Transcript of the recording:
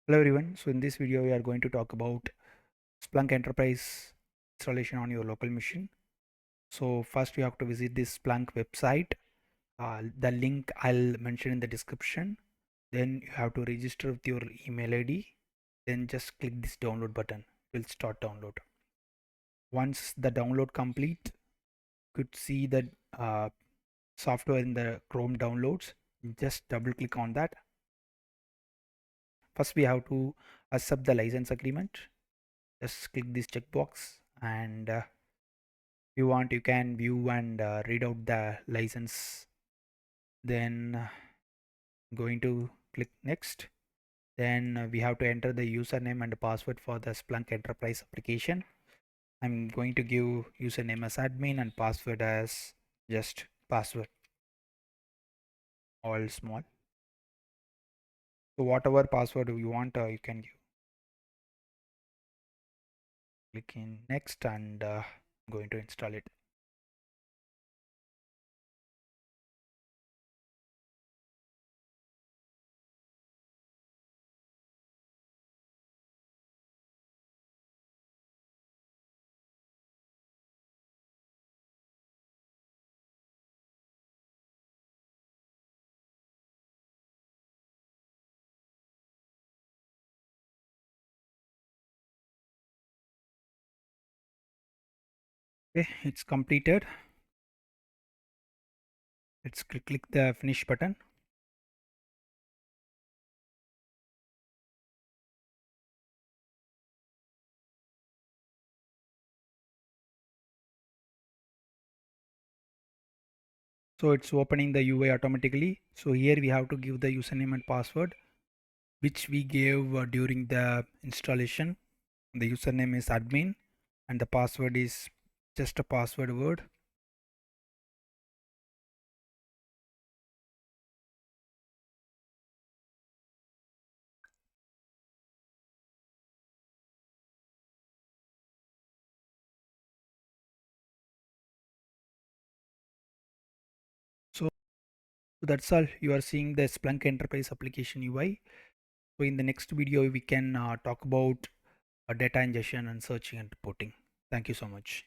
Hello everyone. So in this video we are going to talk about Splunk Enterprise installation on your local machine. So first you have to visit this Splunk website. The link I'll mention in the description. Then you have to register with your email ID. Then just click this download button. It will start download. Once the download complete, you could see the uh, software in the Chrome downloads. Just double click on that. First we have to accept the license agreement. Just click this checkbox and if you want you can view and read out the license. Then going to click next. Then we have to enter the username and password for the Splunk Enterprise application. I'm going to give username as admin and password as just password, all small. So whatever password you want, you can give. Click in next and going to install it. Okay, it's completed. Let's click the finish button. So it's opening the UI automatically. So here we have to give the username and password which we gave during the installation. The username is admin and the password is just a password word. So that's all. You are seeing the Splunk Enterprise application UI. So in the next video we can talk about data ingestion and searching and reporting. Thank you so much.